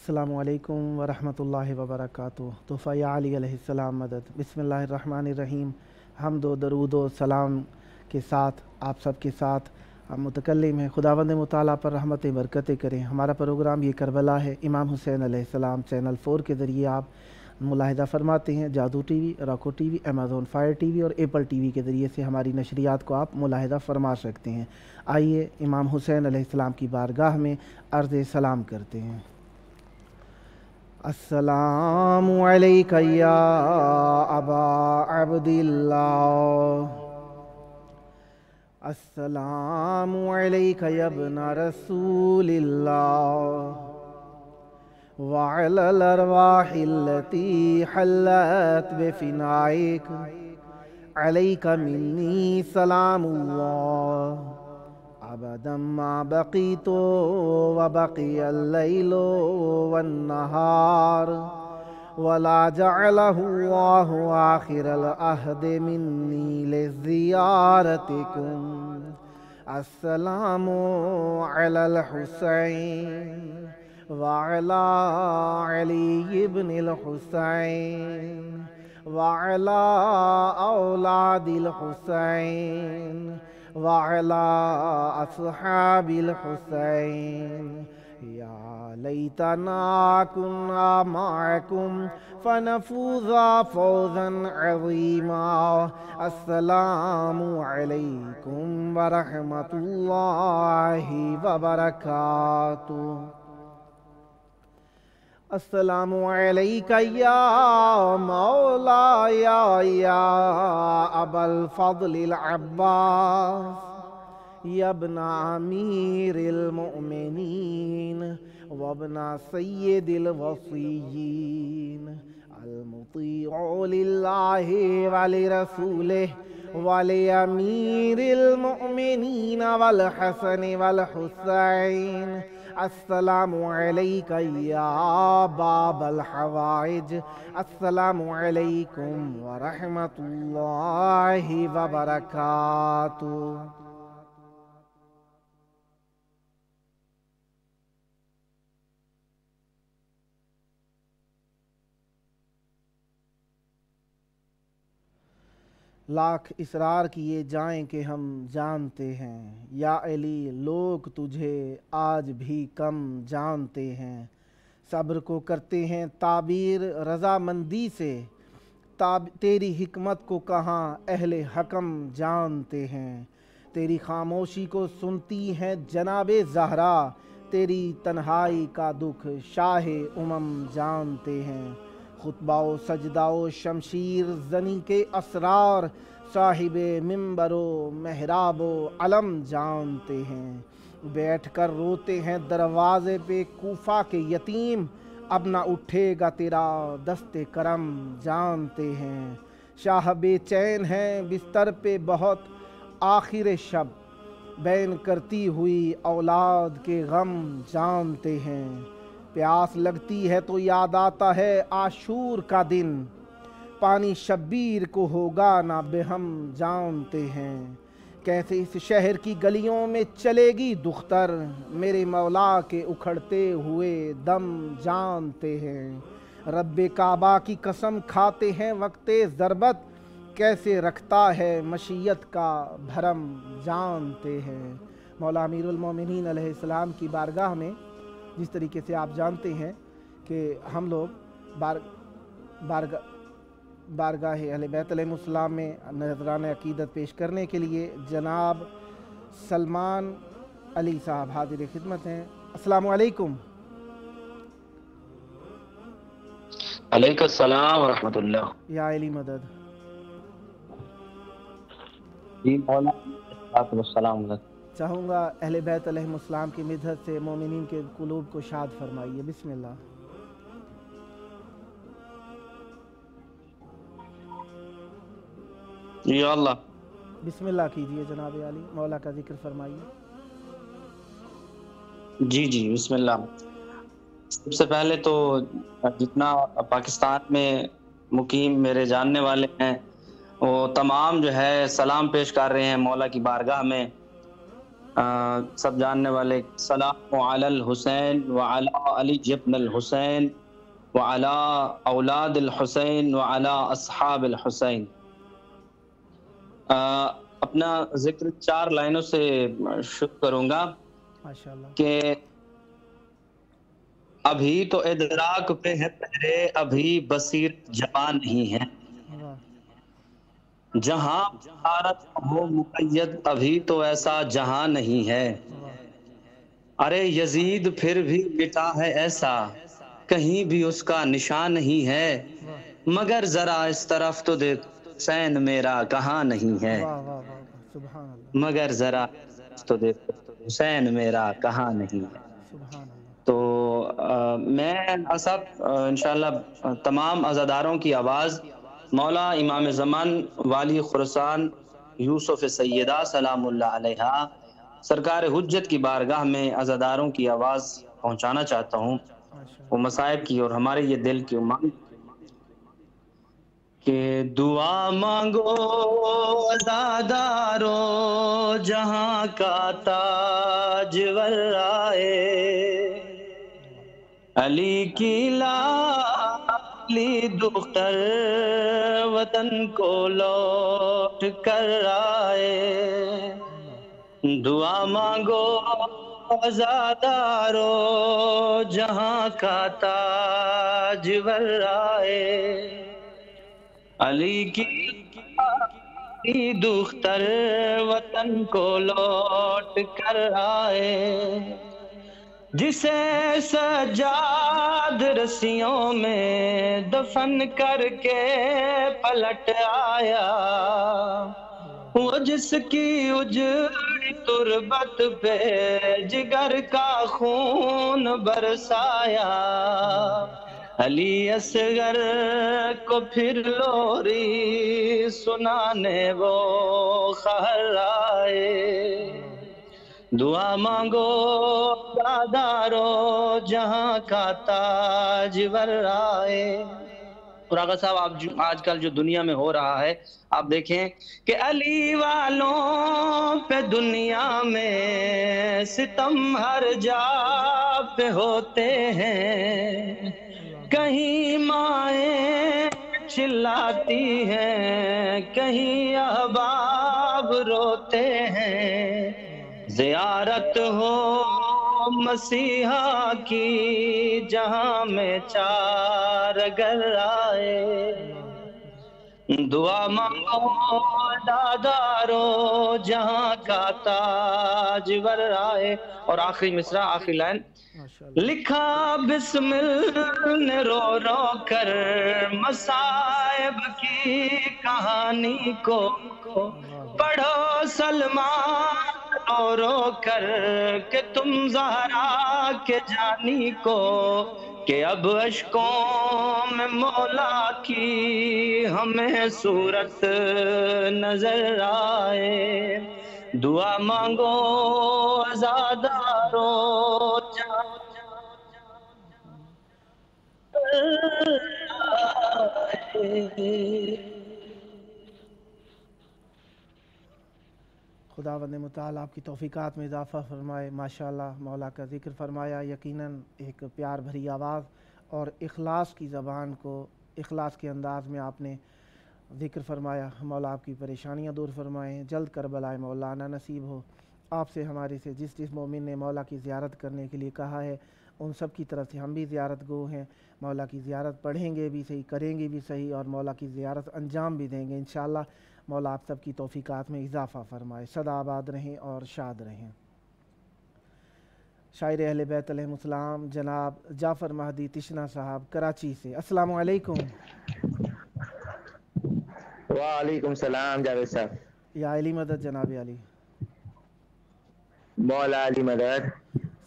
السلام علیکم ورحمۃ اللہ وبرکاتہ۔ تحفہ یا علی علیہ السلام مدد۔ بسم اللہ الرحمن الرحیم۔ حمد و درود و سلام کے ساتھ آپ سب کے ساتھ ہم متکلم ہیں، خداوند مطالعہ پر رحمت برکتیں کریں۔ ہمارا پروگرام یہ کربلا ہے، امام حسین علیہ السلام چینل 4 کے ذریعے آپ ملاحظہ فرماتے ہیں۔ Jadoo T V, Roku T V, Amazon Fire T V اور ایپل ٹی وی کے ذریعے سے ہماری نشریات کو آپ ملاحظہ فرما سکتے ہیں۔ آئیے امام حسین علیہ السلام کی بارگاہ میں عرض سلام کرتے ہیں۔ السلام علیک یا ابا عبداللہ، السلام علیک یا ابن رسول اللہ، وعلی الارواح التي حلت بفنائک، علیک منی سلام اللہ، ابدا ما بقیت وبقی اللیل والنہار، ولا جعلہ اللہ آخر العہد منی لزیارتکم۔ السلام علی الحسین وعلی علی بن الحسین وعلی اولاد الحسین وعلی اصحاب الحسین، یا لیتنا کنا معکم فنفوز فوزا عظیما۔ السلام علیکم ورحمۃ اللہ وبرکاتہ۔ السلام علیک یا مولایا یا ابا الفضل العباس، یا ابن امیر المؤمنین وابن سید الوصیین، المطیع للہ ولرسولہ ولامیر المؤمنین والحسن والحسین۔ السلام علیک یا باب الحوائج، السلام علیکم ورحمۃ اللہ وبرکاتہ۔ لاکھ اصرار کیے جائیں کہ ہم جانتے ہیں، یا علی لوگ تجھے آج بھی کم جانتے ہیں۔ صبر کو کرتے ہیں تعبیر رضامندی سے، تیری حکمت کو کہاں اہل حکم جانتے ہیں۔ تیری خاموشی کو سنتی ہیں جناب زہرا، تیری تنہائی کا دکھ شاہ جانتے ہیں۔ خطبہ و سجدہ و شمشیر زنی کے اسرار، صاحب منبر و محراب و علم جانتے ہیں۔ بیٹھ کر روتے ہیں دروازے پہ کوفہ کے یتیم، اب نہ اٹھے گا تیرا دست کرم جانتے ہیں۔ شاہ بے چین ہیں بستر پہ بہت آخر شب، بین کرتی ہوئی اولاد کے غم جانتے ہیں۔ پیاس لگتی ہے تو یاد آتا ہے عاشور کا دن، پانی شبیر کو ہوگا نہ بہم جانتے ہیں۔ کیسے اس شہر کی گلیوں میں چلے گی دختر، میرے مولا کے اکھڑتے ہوئے دم جانتے ہیں۔ رب کعبہ کی قسم کھاتے ہیں وقت ضربت، کیسے رکھتا ہے مشیت کا بھرم جانتے ہیں۔ مولا امیر المومنین علیہ السلام کی بارگاہ میں جس طریقے سے آپ جانتے ہیں کہ ہم لوگ بارگاہ اہل بیت علیہ السلام میں نذرانہ عقیدت پیش کرنے کے لیے جناب سلمان علی صاحب حاضر خدمت ہیں۔ السلام علیکم۔ علیکم السلام ورحمۃ اللہ۔ یا علی مدد۔ جی مولانا السلام علیکم۔ چاہوں گا اہل بیت علیہ السلام کی مدحت سے مومنین کے قلوب کو شاد فرمائیے۔ بسم اللہ۔ یا اللہ۔ بسم اللہ کیجئے جناب علی، مولا کا ذکر فرمائیے۔ جی جی بسم اللہ۔ سب سے پہلے تو جتنا پاکستان میں مقیم میرے جاننے والے ہیں وہ تمام جو ہے سلام پیش کر رہے ہیں مولا کی بارگاہ میں، سب جاننے والے سلام علی الحسین وعلی علی ابن الحسین وعلی اولاد الحسین وعلی اصحاب الحسین. اپنا ذکر 4 لائنوں سے شروع کروں گا ماشاءاللہ. کہ ابھی تو ادراک پہ ہے پہرے، ابھی بصیرت جوان نہیں ہے، واہ جہاں بشارت ہو مقید ابھی تو ایسا جہاں نہیں ہے. واہ ارے یزید پھر بھی مٹا ہے ایسا، کہیں بھی اس کا نشان نہیں ہے، واہ مگر ذرا اس طرف تو دیکھ حسین میرا کہاں نہیں ہے، واہ واہ واہ واہ، سبحان اللہ مگر ذرا تو دیکھ حسین میرا کہاں نہیں ہے. سبحان اللہ. تو میں اسب انشاءاللہ تمام عزاداروں کی آواز مولا امام زمان والی خراسان یوسف سیدہ سلام اللہ علیہ سرکار حجت کی بارگاہ میں عزاداروں کی آواز پہنچانا چاہتا ہوں، وہ مصائب کی اور ہمارے یہ دل کی امنگ کہ دعا مانگو عزادارو جہاں کا تاجور آئے، علی کی لالی دختر وطن کو لوٹ کر آئے. دعا مانگو عزادارو جہاں کا تاجور آئے، علی کی دختر وطن کو لوٹ کر آئے، جسے سجاد رسیوں میں دفن کر کے پلٹ آیا، وہ جس کی اجڑی تربت پہ جگر کا خون برسایا، علی اصغر کو پھر لوری سنانے وہ خہر آئے. دعا مانگو عزادارو جہاں کا تاجور آئے. اور آقا صاحب آج کل جو دنیا میں ہو رہا ہے آپ دیکھیں کہ علی والوں پہ دنیا میں ستم ہر جا پہ ہوتے ہیں، کہیں مائیں چلاتی ہیں کہیں احباب روتے ہیں، زیارت ہو مسیحا کی جہاں میں چارگر آئے. دعا مانگو عزادارو جہاں کا تاجور آئے. اور آخری مصرع، آخری لائن، لکھا بسمل نے رو رو کر مصائب کی کہانی کو، پڑھو سلمان رو رو کر کہ تم زہرا کے جانی کو، کہ اب اشکوں میں مولا کی ہمیں صورت نظر آئے. دعا مانگو عزادارو خداوند متعال آپ کی توفیقات میں اضافہ فرمائے. ماشاءاللہ مولا کا ذکر فرمایا، یقیناً ایک پیار بھری آواز اور اخلاص کی زبان کو اخلاص کے انداز میں آپ نے ذکر فرمایا. مولا آپ کی پریشانیاں دور فرمائیں، جلد کربلائے مولانا نصیب ہو. آپ سے ہمارے سے جس مومن نے مولا کی زیارت کرنے کے لیے کہا ہے ان سب کی طرف سے ہم بھی زیارت گو ہیں. مولا کی زیارت پڑھیں گے بھی صحیح، کریں گے بھی صحیح، اور مولا کی زیارت انجام بھی دیں گے انشاءاللہ. مولا آپ سب کی توفیقات میں اضافہ فرمائے، سدا آباد رہیں اور شاد رہیں. شاعر اہل بیت علیہ السلام جناب جعفر مہدی تشنا صاحب کراچی سے، السلام علیکم. وعلیکم السلام جاوید صاحب. یا علی مدد جناب علی. مولا علی مدد.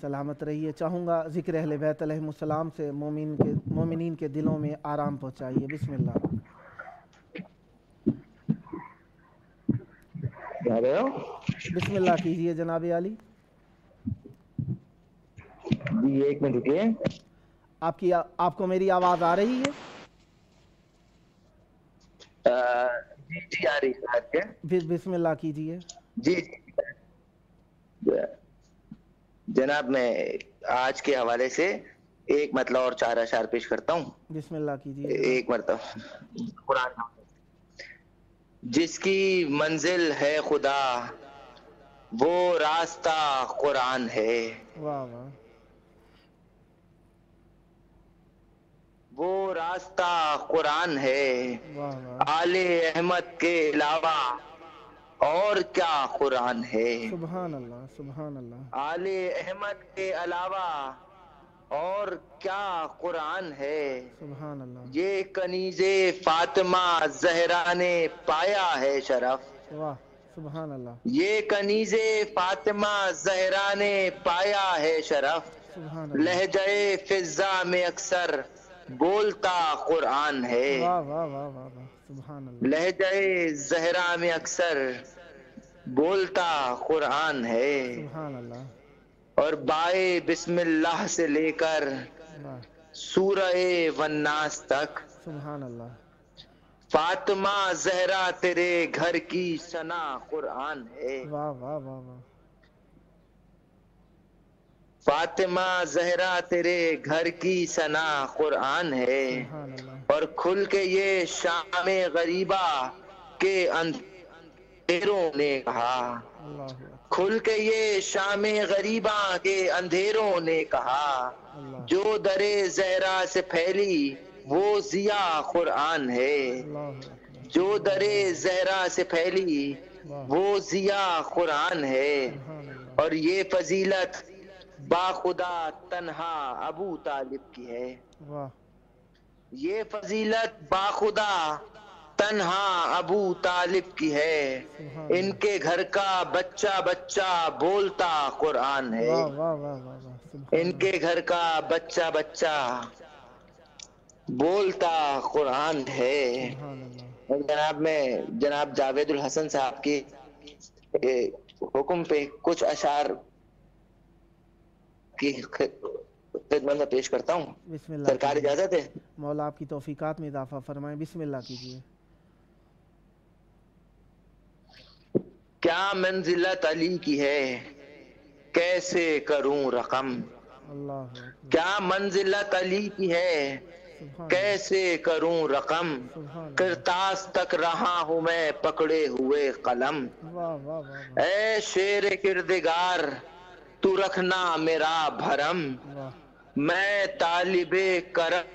سلامت رہیے. چاہوں گا ذکر اہل بیت علیہ السلام سے مومنین کے دلوں میں آرام پہنچائیے. بسم اللہ. بسم اللہ کیجئے جناب علی. جی ایک منٹ رکیے. آپ کو میری آواز آ رہی ہے؟ جی آ رہی ہے. بسم اللہ کیجئے. جی جناب میں آج کے حوالے سے ایک مطلب اور 4 اشعار پیش کرتا ہوں. بسم اللہ کیجیے. ایک مرتبہ قرآن. جس کی منزل ہے خدا وہ راستہ قرآن ہے. واہ واہ. وہ راستہ قرآن ہے. واہ واہ. آل احمد کے علاوہ اور کیا قرآن ہے. سبحان اللہ سبحان اللہ. آل احمد کے علاوہ اور کیا قرآن ہے. سبحان اللہ. یہ کنیز فاطمہ زہرا نے پایا ہے شرف. واہ سبحان اللہ. یہ کنیز فاطمہ زہرا نے پایا ہے شرف. سبحان اللہ. لہجہ فضا میں اکثر بولتا قرآن ہے. واہ واہ واہ واہ واہ. سبحان اللہ. لہجہ زہرا میں اکثر بولتا قرآن ہے. سبحان اللہ. اور بائے بسم اللہ سے لے کر واہ. سورہ والناس تک سبحان اللہ. فاطمہ زہرا تیرے گھر کی ثنا قرآن ہے. واہ واہ واہ واہ. فاطمہ زہرا تیرے گھر کی ثنا قرآن ہے. سبحان اللہ. اور کھل کے یہ شام غریبہ کے اندھیروں نے کہا. اللہ اکبر. کھل کے یہ شام غریبہ کے اندھیروں نے کہا. اللہ. جو درے زہرا سے پھیلی وہ ضیاء قرآن ہے. اللہ اکبر. جو درے زہرا سے پھیلی واہ. وہ ضیاء قرآن ہے. سبحان اللہ. اور یہ فضیلت با خدا تنہا ابو طالب کی ہے. واہ. یہ فضیلت با خدا تنہا ابو طالب کی ہے. سبحان ان کے گھر کا بچہ بچہ بولتا قرآن ہے. واہ واہ واہ واہ واہ. سبحان ان کے گھر کا بچہ بچہ بولتا قرآن ہے. سبحان اللہ. اور جناب میں جناب جاوید الحسن صاحب کی حکم پہ کچھ اشعار کی خدمت میں پیش کرتا ہوں. بسم اللہ. سرکار اجازت ہے؟ مولا آپ کی توفیقات میں اضافہ فرمائیں. بسم اللہ کیجیے. کیا منزلت علی کی ہے کیسے کروں رقم. اللہ اکبر. کیا منزلت علی کی ہے سبحان کیسے کروں رقم. سبحان اللہ. کرتاس تک رہا ہوں میں پکڑے ہوئے قلم. واہ واہ واہ واہ. اے شیر کردگار تو رکھنا میرا بھرم. واہ. میں طالب کرم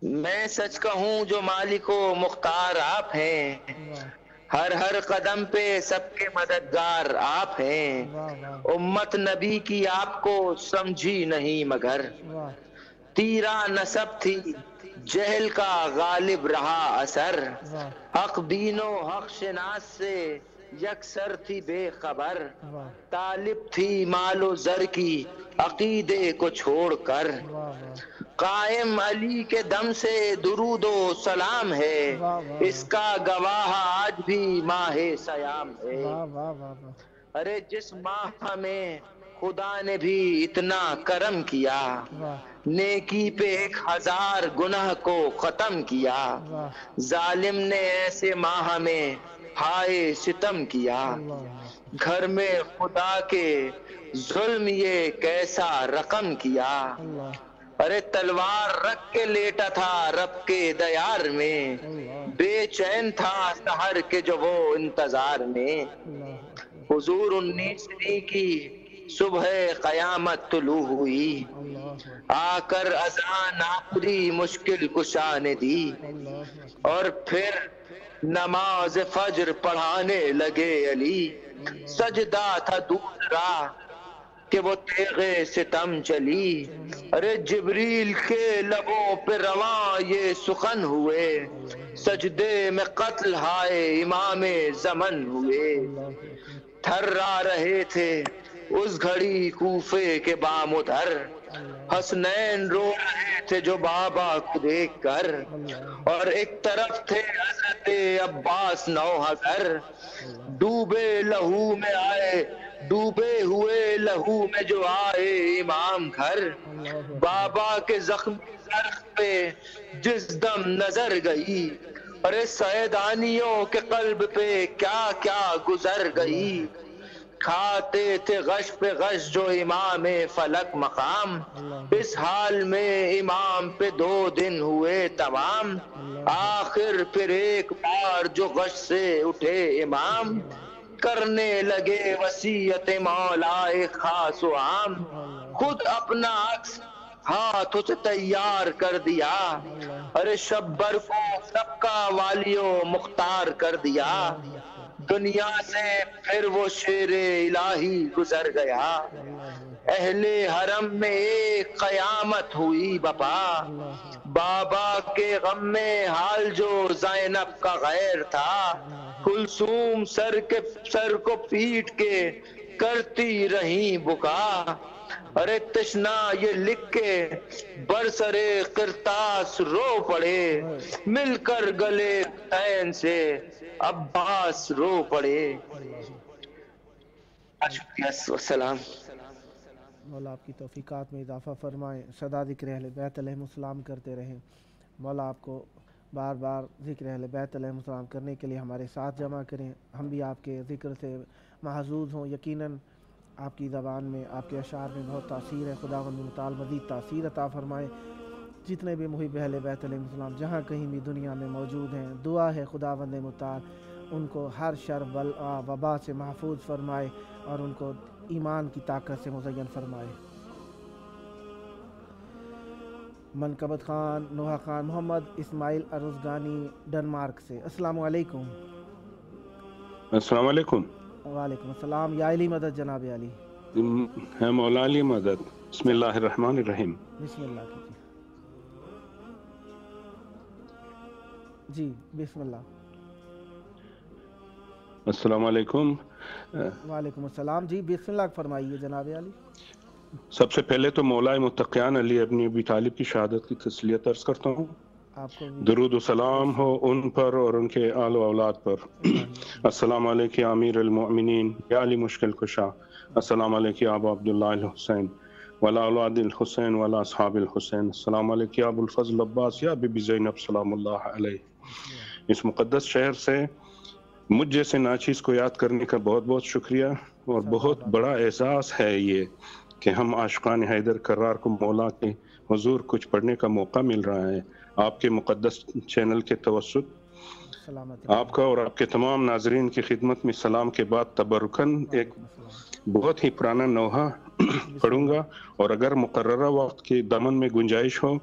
میں سچ کہوں جو مالک و مختار آپ ہیں. واہ ہر قدم پہ سب کے مددگار آپ ہیں. واہ واہ امت نبی کی آپ کو سمجھی نہیں مگر واہ. تیرا نسب تھی جہل کا غالب رہا اثر. واہ حق بینو حق شناس سے یکسر تھی بے خبر. واہ طالب تھی مال و زر کی عقیدے کو چھوڑ کر. واہ واہ. قائم علی کے دم سے درود و سلام ہے. واہ واہ. اس کا گواہ آج بھی ماہ سیام ہے. واہ واہ واہ واہ. ارے جس ماہ میں خدا نے بھی اتنا کرم کیا واہ نیکی پہ 1000 گناہ کو ختم کیا. واہ. ظالم نے ایسے ماہ میں ہائے ستم کیا. اللہ. گھر میں خدا کے ظلم یہ کیسا رقم کیا. اللہ. ارے تلوار رکھ کے لیٹا تھا رب کے دیار میں. اللہ. بے چین تھا سحر کے جو وہ انتظار میں. اللہ. حضور 19ویں کی صبح قیامت طلوع ہوئی. اللہ. آ کر اذان آخری مشکل کشا نے دی. اللہ. اور پھر نماز فجر پڑھانے لگے علی. سجدہ تھا دوسرا کہ وہ تیغ ستم چلی. ارے جبریل کے لبوں پہ رواں یہ سخن ہوئے. سجدے میں قتل ہائے امام زمن ہوئے. تھرا رہے تھے اس گھڑی کوفے کے بام ادھر حسنین رو رہے تھے جو بابا کو دیکھ کر، اور ایک طرف تھے حضرت عباس نوحہ گر، ڈوبے لہو میں آئے، ڈوبے ہوئے لہو میں جو آئے امام گھر، بابا کے زخم سرخ پہ جس دم نظر گئی، ارے سیدانیوں کے قلب پہ کیا کیا گزر گئی، کھاتے تھے غش پہ غش جو امام فلک مقام، اس حال میں امام پہ 2 دن ہوئے تمام، آخر پھر ایک بار جو غش سے اٹھے امام، کرنے لگے وصیت مولا خاص و عام، خود اپنا عکس ہاتھوں سے تیار کر دیا، ارے شبر کو سب کا والیو مختار کر دیا، دنیا سے پھر وہ شیر الہی گزر گیا، اہل حرم میں ایک قیامت ہوئی بپا، بابا کے غم میں حال جو زینب کا غیر تھا، کلثوم سر کو پیٹ کے کرتی رہیں بکا، ارے تشنا یہ لکھ کے برسرے قرطاس رو پڑے، مل کر گلے حسین سے عباس رو پڑے۔ شکریہ، السلام۔ مولا آپ کی توفیقات میں اضافہ فرمائیں، سدا ذکر اہل بیت علیہم السلام کرتے رہیں۔ مولا آپ کو بار بار ذکر اہل بیت علیہم السلام کرنے کے لیے ہمارے ساتھ جمع کریں، ہم بھی آپ کے ذکر سے محظوظ ہوں۔ یقیناً آپ کی زبان میں، آپ کے اشعار میں بہت تاثیر ہے، خداوند متعال مزید تاثیر عطا فرمائے۔ جتنے بھی محب اہل بیت علیہ السلام جہاں کہیں بھی دنیا میں موجود ہیں، دعا ہے خداوند متعال ان کو ہر شر بلا وبا سے محفوظ فرمائے اور ان کو ایمان کی طاقت سے مزین فرمائے۔ منقبت خان، نوحہ خان، محمد اسماعیل ارزگانی ڈنمارک سے، السلام علیکم۔ السلام علیکم۔ وعلیکم السلام۔ یا علی مدد جناب علی۔ ہے مولا علی مدد۔ بسم اللہ الرحمن الرحیم۔ بسم اللہ کیجیے۔ جی بسم اللہ۔ السلام علیکم۔ وعلیکم السلام، جی بسم اللہ فرمائیے جناب علی۔ سب سے پہلے تو مولا متقیان علی ابن ابی طالب کی شہادت کی تسلیت عرض کرتا ہوں۔ آپ کو درود و سلام ہو ان پر اور ان کے آل و اولاد پر۔ السلام علیکم امیر المؤمنین یا علی مشکل کشا، السلام علیکم ابو عبداللہ الحسین ولا اولاد الحسین ولا اصحاب الحسین، السلام علیکم ابو الفضل عباس یا بی بی زینب سلام اللہ علیہ۔ اس مقدس شہر سے مجھ جیسے ناچیز کو یاد کرنے کا بہت بہت شکریہ، اور بہت بڑا اعزاز ہے یہ کہ ہم عاشقان حیدر کرار کو مولا کے حضور کچھ پڑھنے کا موقع مل رہا ہے۔ آپ کے مقدس چینل کے توسط آپ کا اور آپ کے تمام ناظرین کی خدمت میں سلام کے بعد تبرکن ایک بہت ہی پرانا نوحہ پڑھوں گا، اور اگر مقررہ وقت کے دامن میں گنجائش ہو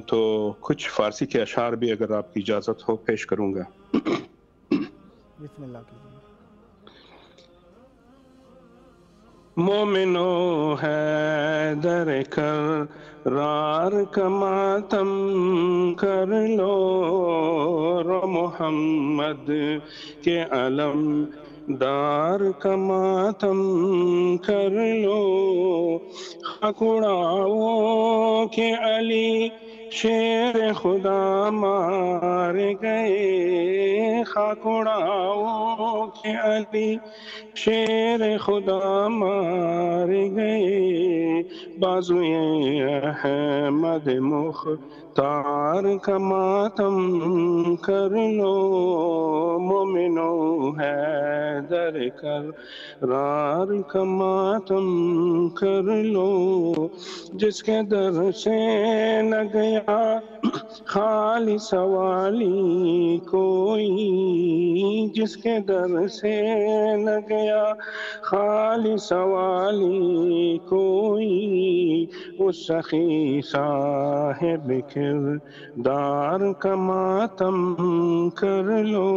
تو کچھ فارسی کے اشعار بھی اگر آپ کی اجازت ہو پیش کروں گا۔ بسم اللہ کیجیے۔ مومنو حیدر کرار کا ماتم کر لو، رو محمد کے علم دار کا ماتم کر لو، خاک اڑاؤ کہ علی شیر خدا مار گئے، خاک اڑاؤ کہ علی شیر خدا مار گئے، بازوئے احمد مختار کا ماتم کر لو، مومنو حیدر کرار کا ماتم کر لو، جس کے در سے نہ گیا خالی سوالی کوئی، جس کے در سے نہ گیا خالی سوالی کوئی، اس سخی صاحب کردار کا ماتم کر لو،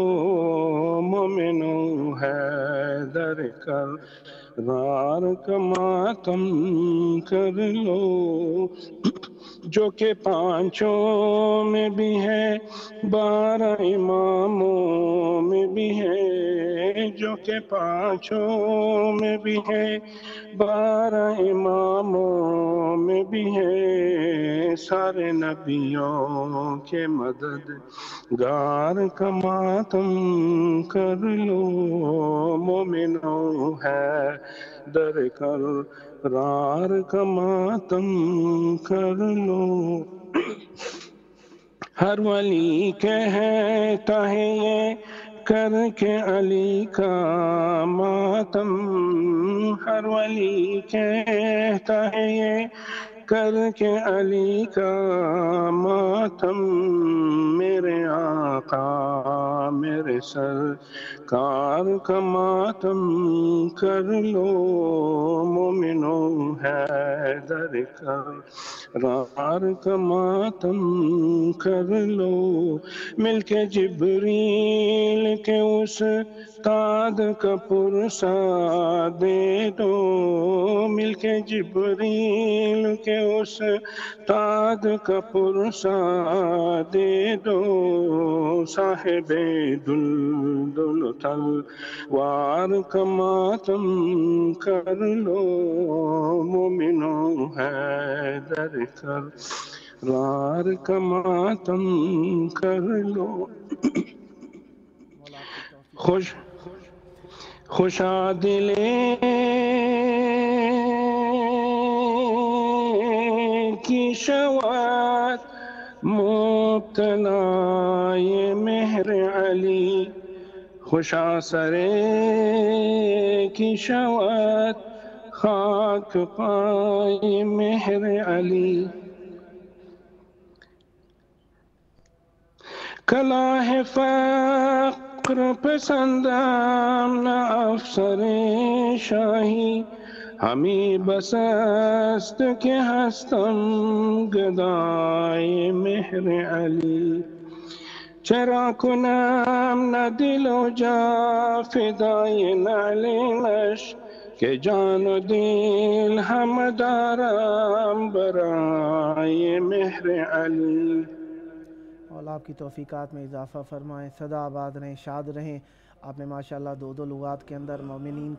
مومنو حیدر کرار کا ماتم کر لو۔ جو کہ پانچوں میں بھی ہے 12 اماموں میں بھی ہے، جو کہ پانچوں میں بھی ہے 12 اماموں میں بھی ہے، سارے نبیوں کے مددگار کا ماتم کر لو مومنوں ہے در قرار کا ماتم کر لو۔ ہر ولی کہتا ہے یہ کر کے علی کا ماتم، ہر ولی کہتا ہے یہ کر کے علی کا ماتم، میرے آقا میرے سرکار کا ماتم کر لو مومنوں ہے در قرار کا ماتم کر لو۔ مل کے جبریل کے استاد کا پرسہ دے دو، مل کے جبریل کے استاد کا پرسہ دے دو، صاحب دلدل تلوار کا ماتم کر لو مومنوں ہے در قرار کا ماتم کر لو۔ خوشا دلے کی شواد مبتلا یہ مہر علی، خوشا سرے کی شواد خاک پائے مہر علی، کلا ہے فقر پسندم نہ افسر شاہی، ہمیں بس است کہ ہستم گدائے مہر علی، چرا کنم نہ دل و جا فدای نعلینش، کہ جان و دل ہم دارم برائے مہر علی۔ اور آپ کی توفیقات میں اضافہ فرمائیں، سدا آباد رہیں، شاد رہیں۔ آپ نے ماشاءاللہ دو لغات کے اندر مومنین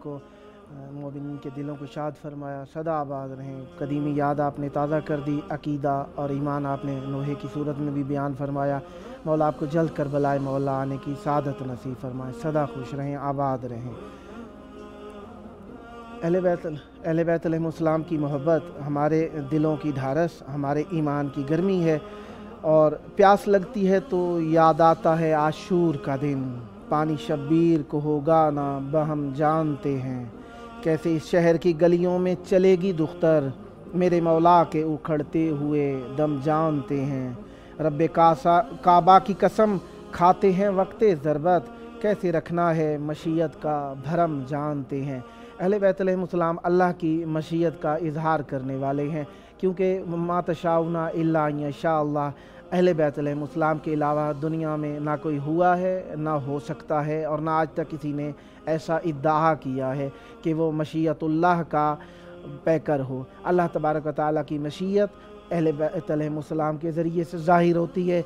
کے دلوں کو شاد فرمایا، سدا آباد رہیں۔ قدیمی یاد آپ نے تازہ کر دی، عقیدہ اور ایمان آپ نے نوحے کی صورت میں بھی بیان فرمایا۔ مولا آپ کو جلد کربلائے مولا آنے کی سعادت نصیب فرمائے، سدا خوش رہیں، آباد رہیں۔ اہل بیت علیہ السلام کی محبت ہمارے دلوں کی ڈھارس، ہمارے ایمان کی گرمی ہے، اور پیاس لگتی ہے تو یاد آتا ہے عاشور کا دن، پانی شبیر کو ہوگا نہ بہم جانتے ہیں، کیسے اس شہر کی گلیوں میں چلے گی دختر، میرے مولا کے اکھڑتے ہوئے دم جانتے ہیں، رب کعبہ کی قسم کھاتے ہیں وقت ضربت، کیسے رکھنا ہے مشیت کا بھرم جانتے ہیں۔ اہل بیت علیہ السلام اللہ کی مشیت کا اظہار کرنے والے ہیں، کیونکہ ما تشاؤون الا ان یشاء اللہ، اہل بیت علیہ السلام کے علاوہ دنیا میں نہ کوئی ہوا ہے، نہ ہو سکتا ہے، اور نہ آج تک کسی نے ایسا ادعا کیا ہے کہ وہ مشیت اللہ کا پیکر ہو۔ اللہ تبارک و تعالیٰ کی مشیت اہل بیت علیہ السلام کے ذریعے سے ظاہر ہوتی ہے،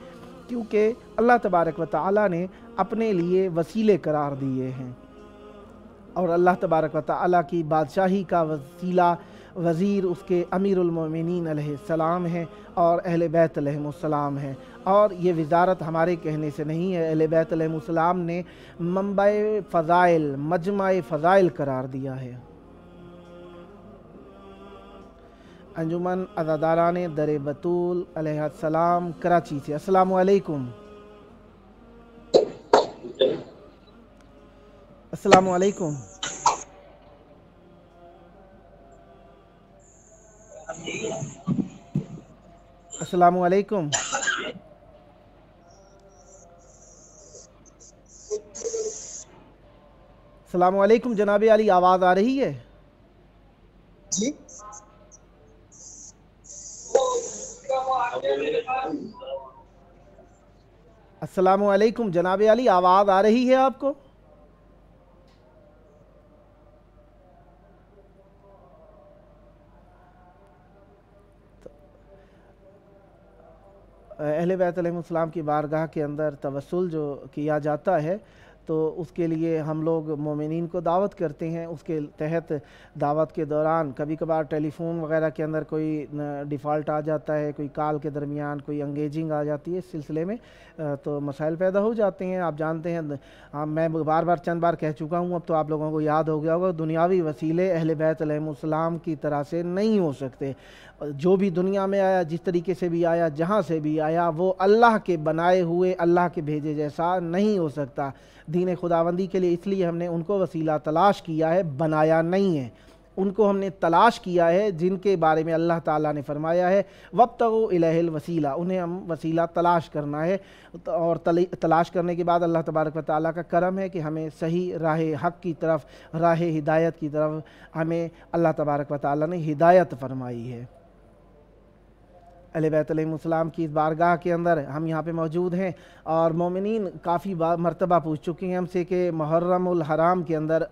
کیونکہ اللہ تبارک و تعالیٰ نے اپنے لیے وسیلے قرار دیے ہیں، اور اللہ تبارک و تعالیٰ کی بادشاہی کا وسیلہ وزیر اس کے امیر المومنین علیہ السلام ہیں اور اہل بیت علیہ السلام ہیں، اور یہ وزارت ہمارے کہنے سے نہیں ہے، اہل بیت علیہ السلام نے منبع فضائل، مجمع فضائل قرار دیا ہے۔ انجمن عزاداران در بطول علیہ السلام کراچی سے، السلام علیکم۔ السلام علیکم۔ السلام علیکم۔ السلام علیکم جناب علی، آواز آ رہی ہے؟ جی السلام علیکم جناب علی، آواز آ رہی ہے آپ کو؟ اہل بیت علیہم السلام کی بارگاہ کے اندر توسل جو کیا جاتا ہے تو اس کے لیے ہم لوگ مومنین کو دعوت کرتے ہیں. اس کے تحت دعوت کے دوران کبھی کبھار ٹیلی فون وغیرہ کے اندر کوئی ڈیفالٹ آ جاتا ہے, کوئی کال کے درمیان کوئی انگیجنگ آ جاتی ہے, اس سلسلے میں تو مسائل پیدا ہو جاتے ہیں. آپ جانتے ہیں میں چند بار کہہ چکا ہوں, اب تو آپ لوگوں کو یاد ہو گیا ہوگا, دنیاوی وسیلے اہل بیت علیہم السلام کی طرح سے نہیں ہو سکتے. جو بھی دنیا میں آیا, جس طریقے سے بھی آیا, جہاں سے بھی آیا, وہ اللہ کے بنائے ہوئے, اللہ کے بھیجے جیسا نہیں ہو سکتا. دین خداوندی کے لیے اس لیے ہم نے ان کو وسیلہ تلاش کیا ہے, بنایا نہیں ہے. ان کو ہم نے تلاش کیا ہے جن کے بارے میں اللہ تعالیٰ نے فرمایا ہے وابتغوا الیہ الوسیلہ, انہیں ہم وسیلہ تلاش کرنا ہے. اور تلاش کرنے کے بعد اللہ تبارک و تعالیٰ کا کرم ہے کہ ہمیں صحیح راہ حق کی طرف, راہ ہدایت کی طرف ہمیں اللہ تبارک و تعالیٰ نے ہدایت فرمائی ہے. اہل بیت علیہم السلام کی اس بارگاہ کے اندر ہم یہاں پہ موجود ہیں, اور مومنین کافی مرتبہ پوچھ چکے ہیں ہم سے کہ محرم الحرام کے اندر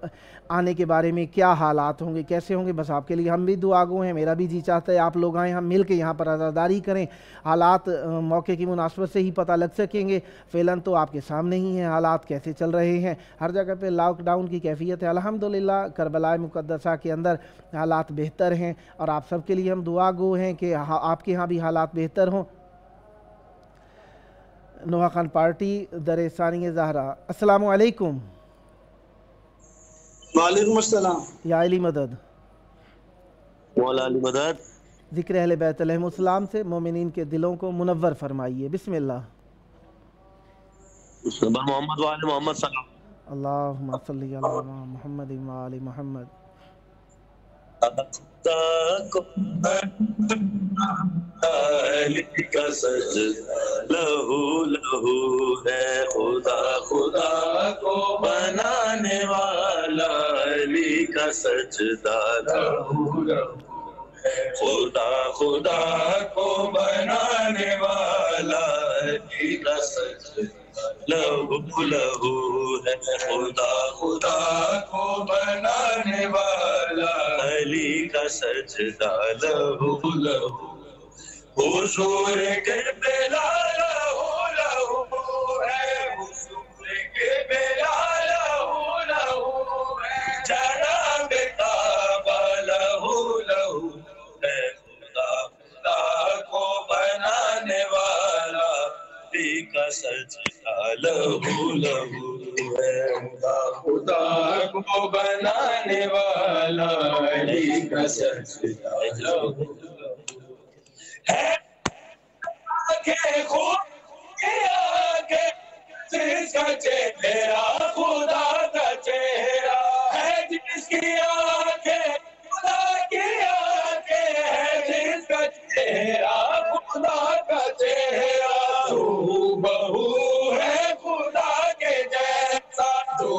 آنے کے بارے میں کیا حالات ہوں گے, کیسے ہوں گے. بس آپ کے لیے ہم بھی دعا گو ہیں, میرا بھی جی چاہتا ہے آپ لوگ آئیں, ہم مل کے یہاں پر عزاداری کریں. حالات موقع کی مناسبت سے ہی پتہ لگ سکیں گے. فعلاً تو آپ کے سامنے ہی ہیں حالات کیسے چل رہے ہیں. ہر جگہ پہ لاک ڈاؤن کی کیفیت ہے. الحمدللہ کربلا مقدسہ کے اندر حالات بہتر ہیں, اور آپ سب کے لیے ہم دعا گو ہیں کہ آپ کے ہاں بھی حالات بہتر ہوں. نوحہ خان پارٹی در ثانی زہرا, السلام علیکم. وعلیکم السلام. یا علی مدد. مولا علی مدد. ذکر اہل بیت علیہم السلام سے مومنین کے دلوں کو منور فرمائیے. بسم اللہ. محمد وآل محمد سلام. اللہم صلی علی محمد وآل محمد. علی کا سجدہ لہو لہو ہے, خدا خدا کو بنانے والا علی کا سجدہ لہو لہو ہے, خدا خدا کو بنانے والا علی کا سجدہ لہو لہو ہے, خدا خدا کو بنانے والا علی کا سجدہ لہو لہو. حضور کے بلال لہو لہو ہے, حضور کے بلال لہو لہو ہے, جناب کعبہ لہو لہو ہے, خدا خدا کو بنانے والا علی کا سجدہ لہو لہو ہے, خدا خدا کو بنانے والا علی کا سجدہ لہو ہے. آنکھیں خود کی آنکھیں, جس کا چہرہ خدا کا چہرہ ہے, جس کی آنکھیں خدا کی آنکھیں ہے, جس کا چہرہ خدا کا چہرہ. تو بہو ہے خدا کے جیسا, تو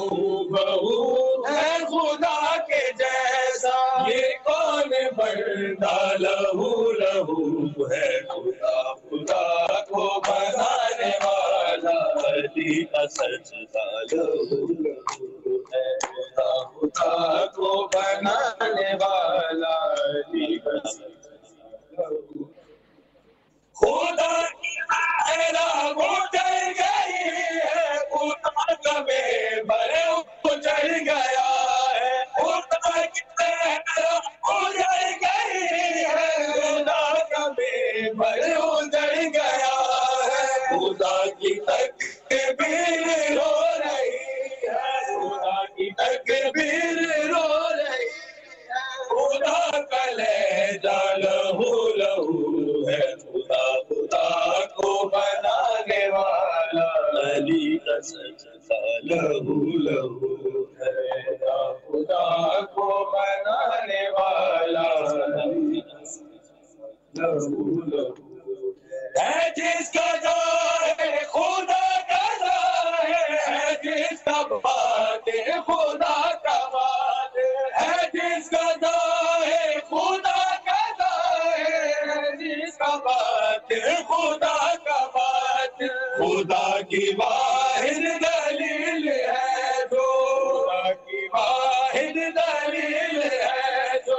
بہو ہے خدا کے جیسا, یہ کون بندہ لہو لہو ہے, خدا خدا کو بنانے والا علی کا سجدہ لہو لہو ہے, خدا خدا کو بنانے والا علی کا سجدہ لہو. خدا کی آئلہ وہ چل گئی ہے, خدا کا ممبر اجڑ گیا ہے, خدا کی آئلہ اجڑ گئی ہے, خدا کا ممبر اجڑ گیا ہے, خدا کی تکبیر رو رہی ہے, خدا کی تکبیر رو رہی ہے, خدا کا لہجہ لہو لہو ہے, خدا خدا کو بنانے والا علی کا سجدہ لہو لہو ہے, خدا کو بنانے والا علی کا سجدہ لہو لہو ہے, جس کا ظاہر خدا کا ظاہر ہے, جس کا باطن خدا کا باطن ہے, جس کا ظاہر خدا کا ظاہر ہے, جس کا باطن خدا کا باطن. خدا کی واحد دلیل ہے جو, خدا کی واحد دلیل ہے جو,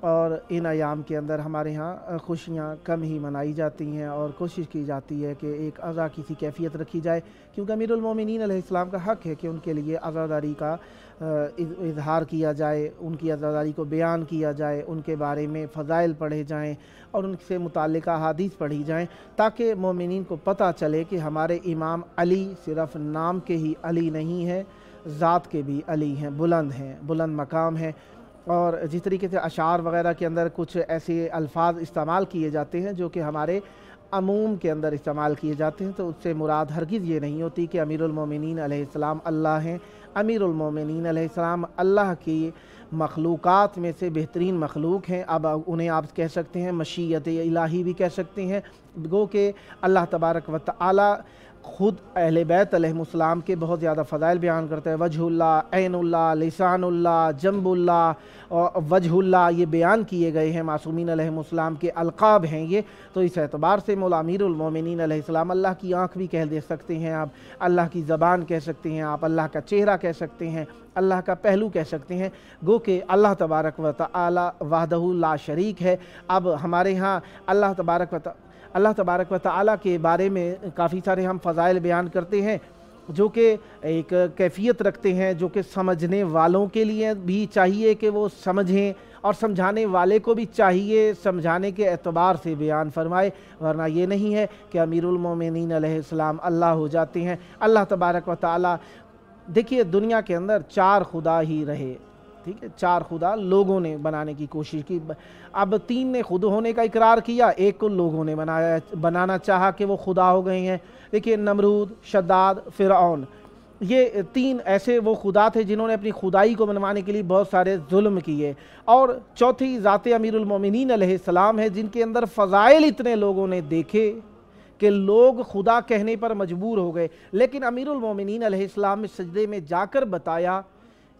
اور ان ایام کے اندر ہمارے ہاں خوشیاں کم ہی منائی جاتی ہیں اور کوشش کی جاتی ہے کہ ایک عزا کی سی کیفیت رکھی جائے، کیونکہ امیر المومنین علیہ السلام کا حق ہے کہ ان کے لیے عزاداری کا اظہار کیا جائے، ان کی عزاداری کو بیان کیا جائے، ان کے بارے میں فضائل پڑھے جائیں اور ان سے متعلقہ احادیث پڑھی جائیں، تاکہ مومنین کو پتہ چلے کہ ہمارے امام علی صرف نام کے ہی علی نہیں ہیں، ذات کے بھی علی ہیں، بلند مقام ہیں۔ اور جس طریقے سے اشعار وغیرہ کے اندر کچھ ایسے الفاظ استعمال کیے جاتے ہیں جو کہ ہمارے عموم کے اندر استعمال کیے جاتے ہیں، تو اس سے مراد ہرگز یہ نہیں ہوتی کہ امیر المومنین علیہ السلام اللہ ہیں۔ امیر المومنین علیہ السلام اللہ کی مخلوقات میں سے بہترین مخلوق ہیں۔ اب انہیں آپ کہہ سکتے ہیں مشیت الہی بھی کہہ سکتے ہیں، گو کہ اللہ تبارک و تعالی خود اہل بیت علیہ السلام کے بہت زیادہ فضائل بیان کرتا ہے۔ وجہ اللہ، عین اللہ، لسان اللہ، جنب اللہ اور وجہ اللہ، یہ بیان کیے گئے ہیں معصومین علیہ السلام کے القاب ہیں یہ۔ تو اس اعتبار سے مولا امیر المومنین علیہ السلام اللہ کی آنکھ بھی کہہ دے سکتے ہیں آپ، اللہ کی زبان کہہ سکتے ہیں آپ، اللہ کا چہرہ کہہ سکتے ہیں، اللہ کا پہلو کہہ سکتے ہیں، گو کہ اللہ تبارک و تعالی وحدہ لا شریک ہے۔ اب ہمارے ہاں اللہ تبارک و تعالی کے بارے میں کافی سارے ہم فضائل بیان کرتے ہیں جو کہ ایک کیفیت رکھتے ہیں، جو کہ سمجھنے والوں کے لیے بھی چاہیے کہ وہ سمجھیں اور سمجھانے والے کو بھی چاہیے سمجھانے کے اعتبار سے بیان فرمائے، ورنہ یہ نہیں ہے کہ امیر المومنین علیہ السلام اللہ ہو جاتے ہیں۔ اللہ تبارک و تعالی، دیکھیے دنیا کے اندر 4 خدا ہی رہے، ٹھیک ہے، 4 خدا لوگوں نے بنانے کی کوشش کی، اب 3 نے خود ہونے کا اقرار کیا، ایک کو لوگوں نے بنانا چاہا کہ وہ خدا ہو گئے ہیں۔ دیکھیے نمرود، شداد، فرعون، یہ 3 ایسے وہ خدا تھے جنہوں نے اپنی خدائی کو منوانے کے لیے بہت سارے ظلم کیے۔ اور چوتھی ذات امیر المومنین علیہ السلام ہے جن کے اندر فضائل اتنے لوگوں نے دیکھے کہ لوگ خدا کہنے پر مجبور ہو گئے، لیکن امیر المومنین علیہ السلام نے سجدے میں جا کر بتایا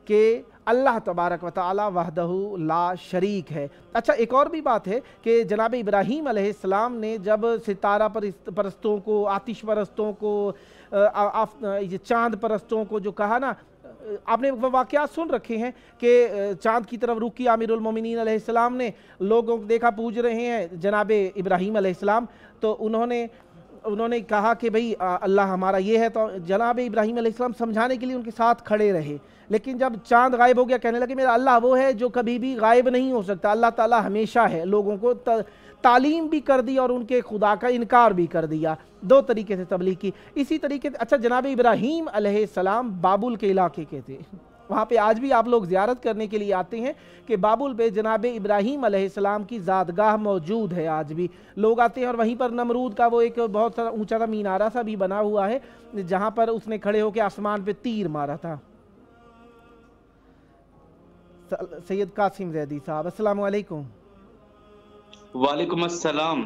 کہ اللہ تبارک و تعالی وحدہ لا شریک ہے۔ اچھا ایک اور بھی بات ہے کہ جناب ابراہیم علیہ السلام نے جب ستارہ پرستوں کو، آتش پرستوں کو، چاند پرستوں کو جو کہا نا، آپ نے واقعات سن رکھے ہیں کہ چاند کی طرف رخ کیا امیر المومنین علیہ السلام نے، لوگوں کو دیکھا پوج رہے ہیں جناب ابراہیم علیہ السلام، تو انہوں نے کہا کہ بھئی اللہ ہمارا یہ ہے، تو جناب ابراہیم علیہ السلام سمجھانے کے لیے ان کے ساتھ کھڑے رہے، لیکن جب چاند غائب ہو گیا کہنے لگے میرا اللہ وہ ہے جو کبھی بھی غائب نہیں ہو سکتا، اللہ تعالیٰ ہمیشہ ہے، لوگوں کو تعلیم بھی کر دی اور ان کے خدا کا انکار بھی کر دیا، 2 طریقے سے تبلیغ کی۔ اسی طریقے سے اچھا جناب ابراہیم علیہ السلام بابل کے علاقے کے تھے، وہاں پہ آج بھی آپ لوگ زیارت کرنے کے لیے آتے ہیں کہ بابل پہ جناب ابراہیم علیہ السلام کی زادگاہ موجود ہے، آج بھی لوگ آتے ہیں، اور وہیں پر نمرود کا وہ ایک بہت سا اونچا سا مینارہ سا بھی بنا ہوا ہے جہاں پر اس نے کھڑے ہو کے آسمان پہ تیر مارا تھا۔ سید قاسم زیدی صاحب السلام علیکم۔ وعلیکم السلام۔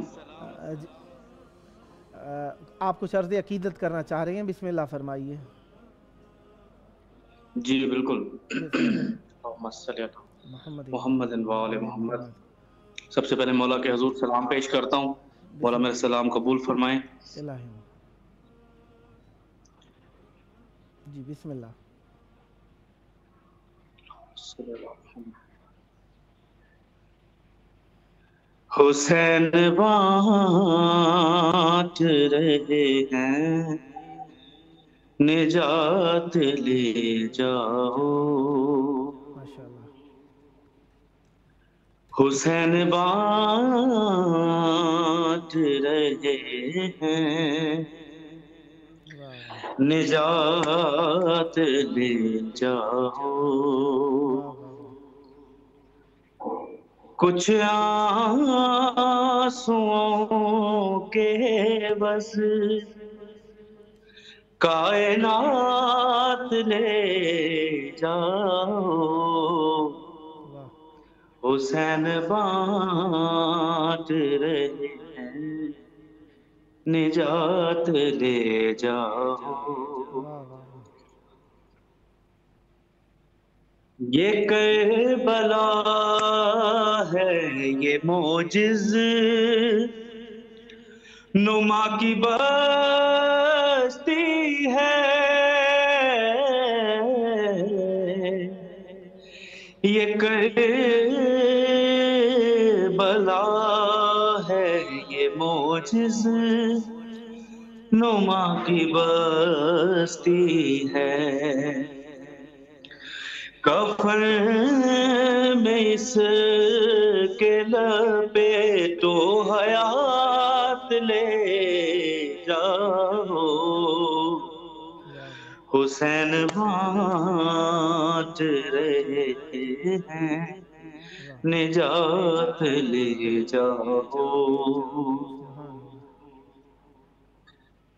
آپ کچھ عرض عقیدت کرنا چاہ رہے ہیں، بسم اللہ فرمائیے۔ جی بالکل، محمد وآل محمد۔ سب سے پہلے مولا کے حضور سلام پیش کرتا ہوں، مولا میرے سلام قبول فرمائیں۔ جی بسم اللہ۔ حسین بانٹ رہے ہیں نجات لے جاؤ، حسین بانٹ رہے ہیں نجات لے جاؤ، کچھ آنسوؤں کے بس کائنات لے جاؤ، حسین بانٹ رہے ہیں نجات لے جاؤ، یہ کربلا ہے یہ معجز نما کی بستی ہے، یہ کربلا کربلا ہے یہ معجز نما کی بستی ہے، کفن میں اس کے لبے تو حیات لے جاؤ، حسین بانٹ رہے ہیں نجات لے جاؤ،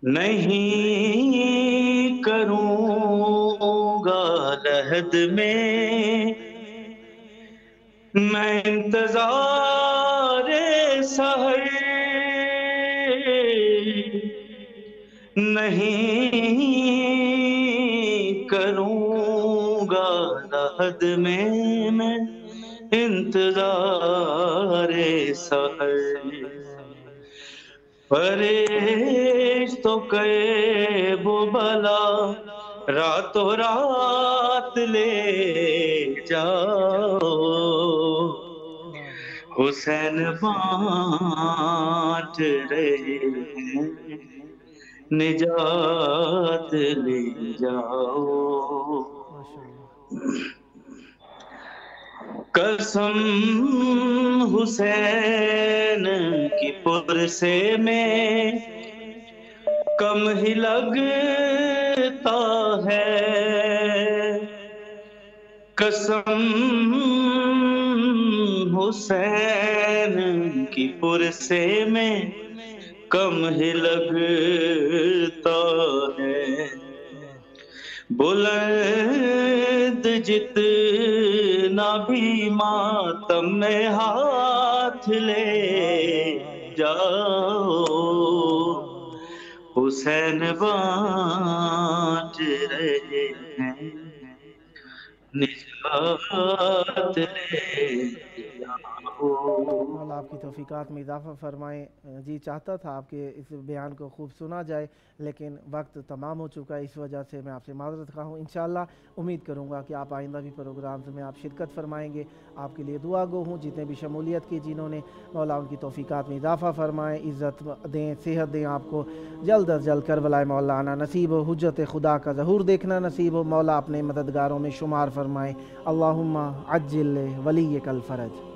نہیں کروں گا لحد میں میں انتظار سحر، نہیں کروں گا لحد میں میں انتظار سحر، فرشتوں کے وہ بلا راتوں رات لے جاؤ، حسین بانٹ رہے ہیں نجات لے جاؤ، قسم حسین کی پرسے میں کم ہی لگتا ہے، قسم حسین کی پرسے میں کم ہی لگتا ہے، بلند جتنا بھی ماتم میں ہاتھ لے جاؤ، حسین بانٹ رہے ہیں نجات لے جاؤ۔ مولا آپ کی توفیقات میں اضافہ فرمائیں۔ جی چاہتا تھا آپ کے اس بیان کو خوب سنا جائے لیکن وقت تمام ہو چکا ہے، اس وجہ سے میں آپ سے معذرت خواہ ہوں۔ انشاءاللہ امید کروں گا کہ آپ آئندہ بھی پروگرامز میں آپ شرکت فرمائیں گے۔ آپ کے لیے دعا گو ہوں جتنے بھی شمولیت کی جنہوں نے، مولا ان کی توفیقات میں اضافہ فرمائیں، عزت دیں، صحت دیں آپ کو، جلد از جلد کربلا مولانا نصیب ہو، حجت خدا کا ظہور دیکھنا نصیب ہو، مولا اپنے مددگاروں میں شمار فرمائیں۔ اللہم عجل ولیک الفرج۔